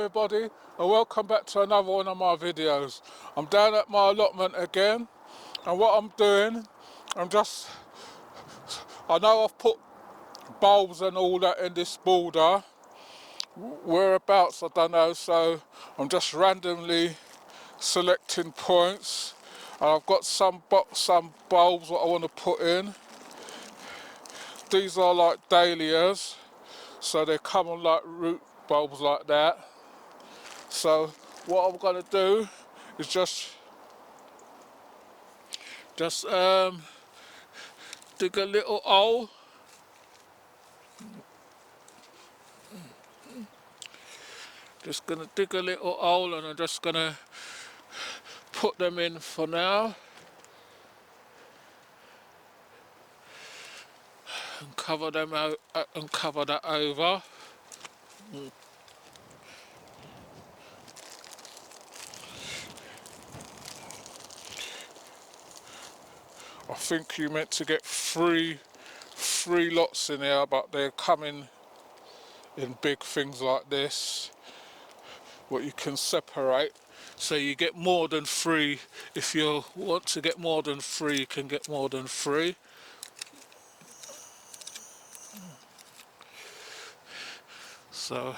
everybody, and welcome back to another one of my videos. I'm down at my allotment again, and what I'm doing, I know I've put bulbs and all that in this border, whereabouts I don't know, so I'm just randomly selecting points, and I've got some bulbs that I want to put in. These are like dahlias, so they come on like root bulbs like that. So what I'm going to do is just dig a little hole. Just going to dig a little hole, and I'm just going to put them in for now. And cover them out and cover that over. I think you meant to get three lots in here, but they're coming in big things like this, what you can separate. So you get more than 3. If you want to get more than 3, you can get more than 3. So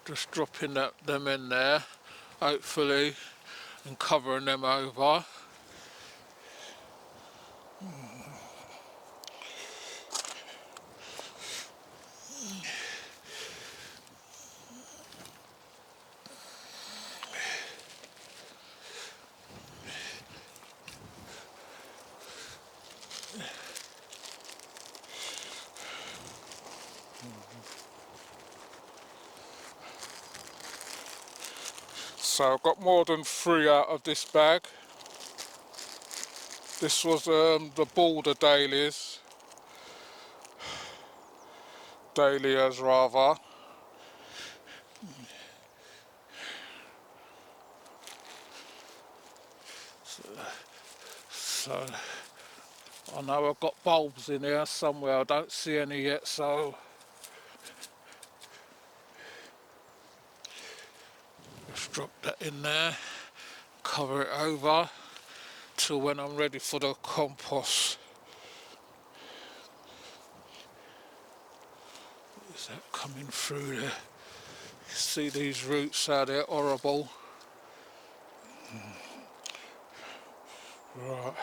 just dropping them in there, hopefully, and covering them over. So I've got more than 3 out of this bag. This was the border dahlias rather. So I know I've got bulbs in here somewhere, I don't see any yet, so just drop that in there, cover it over till when I'm ready for the compost. Is that coming through there? You see these roots, how they're horrible. Right.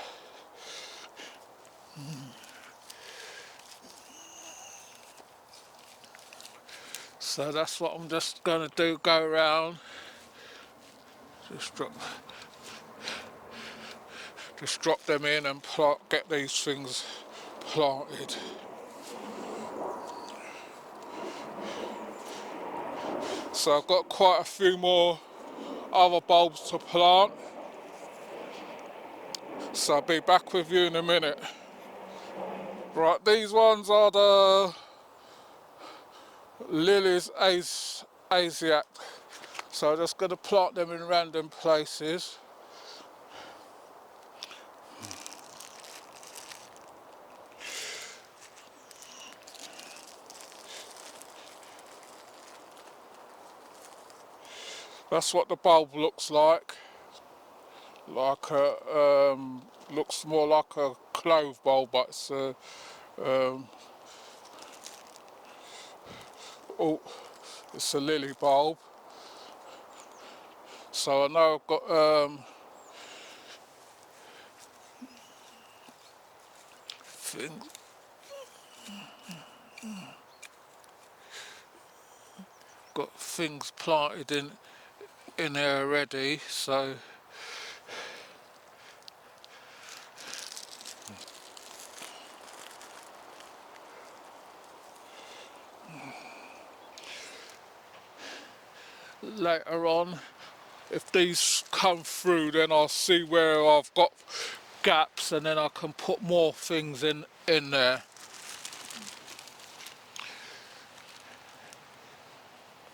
So that's what I'm just going to do, go around, just drop them in and get these things planted. So I've got quite a few more other bulbs to plant, so I'll be back with you in a minute. Right, these ones are the Lilies Asiatic, so I'm just going to plant them in random places. That's what the bulb looks like. Looks more like a clove bulb, but it's it's a lily bulb. So I know I've got things planted in there already, so later on, if these come through, then I'll see where I've got gaps, and then I can put more things in there.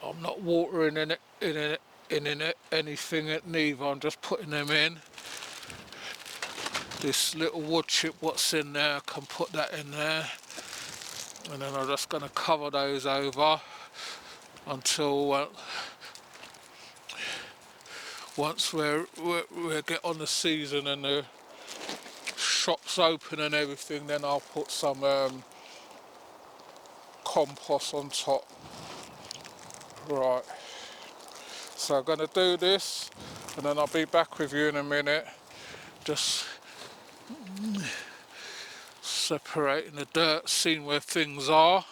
I'm not watering anything neither, I'm just putting them in. This little wood chip what's in there, I can put that in there, and then I'm just going to cover those over until once we get on the season and the shops open and everything, then I'll put some compost on top. Right, so I'm going to do this and then I'll be back with you in a minute, just separating the dirt, seeing where things are.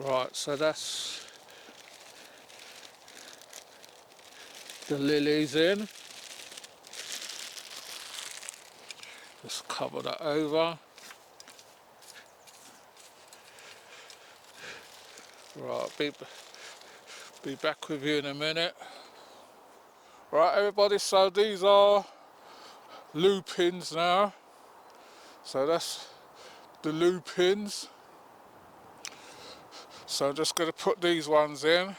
Right, so that's the lilies in. Just cover that over. Right, be back with you in a minute. Right everybody, so these are lupins now. So that's the lupins. So I'm just going to put these ones in.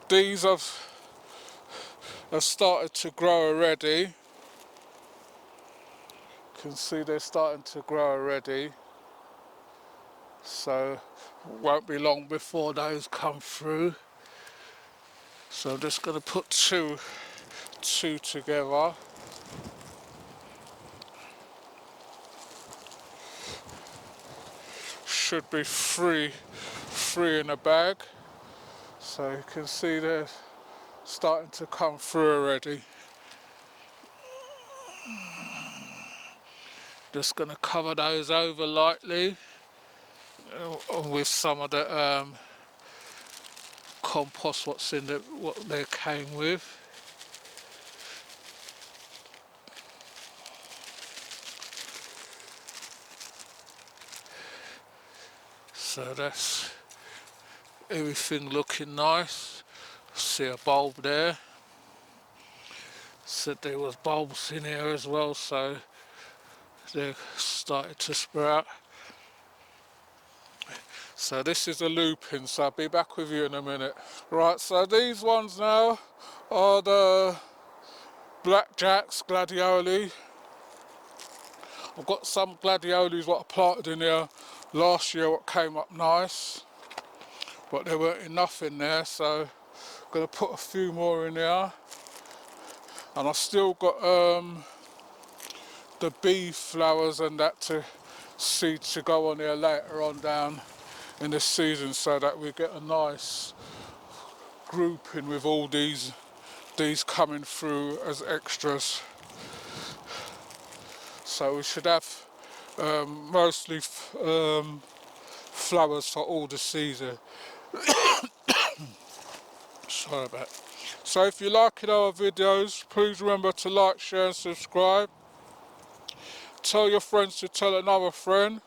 These have started to grow already. You can see they're starting to grow already. So won't be long before those come through. So I'm just going to put two together. Should be three in a bag. So you can see they're starting to come through already. Just going to cover those over lightly with some of the compost what they came with. So that's everything looking nice. See a bulb there. Said there was bulbs in here as well, so they started to sprout. So this is a lupin, so I'll be back with you in a minute. Right, so these ones now are the blackjacks, gladioli. I've got some gladiolis what I planted in here last year what came up nice, but there weren't enough in there, so I'm going to put a few more in there. And I've still got the bee flowers and that to seed to go on here later on down in the season, so that we get a nice grouping with all these coming through as extras. So we should have mostly flowers for all the season. Sorry about that. So if you're liking our videos, please remember to like, share and subscribe. Tell your friends to tell another friend.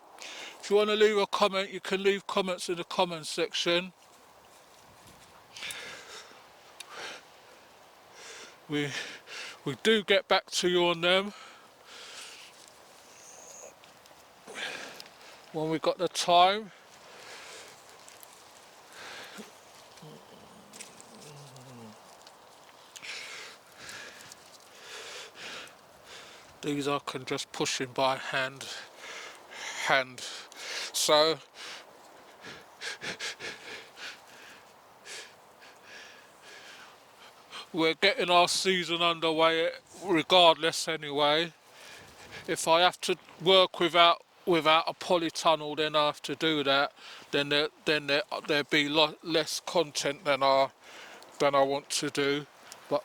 If you want to leave a comment, you can leave comments in the comment section. We do get back to you on them when we got the time. These I can just push in by hand. So we're getting our season underway regardless anyway. If I have to work without a polytunnel, then I have to do that. Then there'd be less content than I want to do. But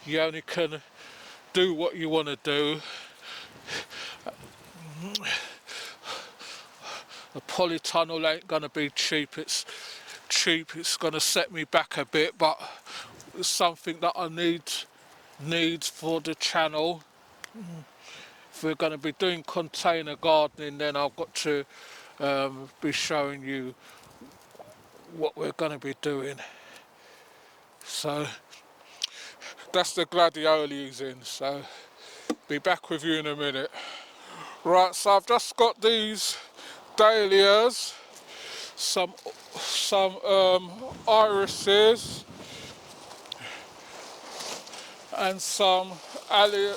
you only can do what you want to do. A polytunnel ain't gonna be cheap. It's going to set me back a bit, but something that I need for the channel. If we're going to be doing container gardening, then I've got to be showing you what we're going to be doing. So that's the Gladiolus in, so be back with you in a minute. Right, so I've just got these dahlias, some irises, and some alio,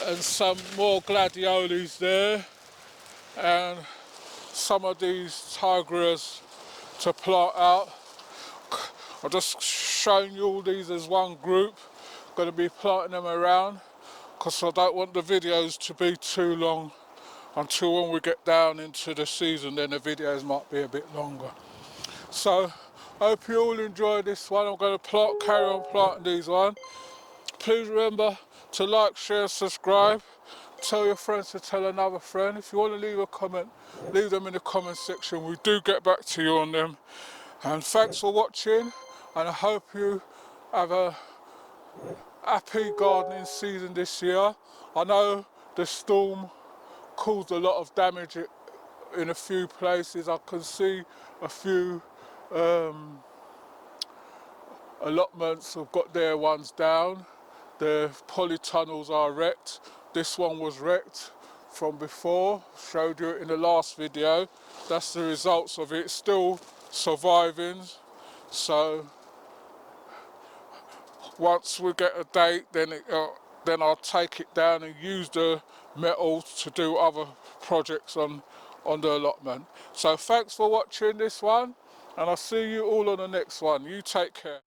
and some more gladiolus there, and some of these tigers to plant out. I'm just showing you all these as one group. Going to be planting them around because I don't want the videos to be too long until when we get down into the season, then the videos might be a bit longer. So I hope you all enjoy this one. I'm going to carry on planting these one. Please remember to like, share, subscribe. Tell your friends to tell another friend. If you want to leave a comment, leave them in the comment section. We do get back to you on them. And thanks for watching, and I hope you have a happy gardening season this year. I know the storm caused a lot of damage in a few places. I can see a few allotments have got their ones down. The polytunnels are wrecked. This one was wrecked from before, showed you it in the last video. That's the results of it, still surviving. So once we get a date, then I'll take it down and use the metal to do other projects on the allotment. So thanks for watching this one, and I'll see you all on the next one. You take care.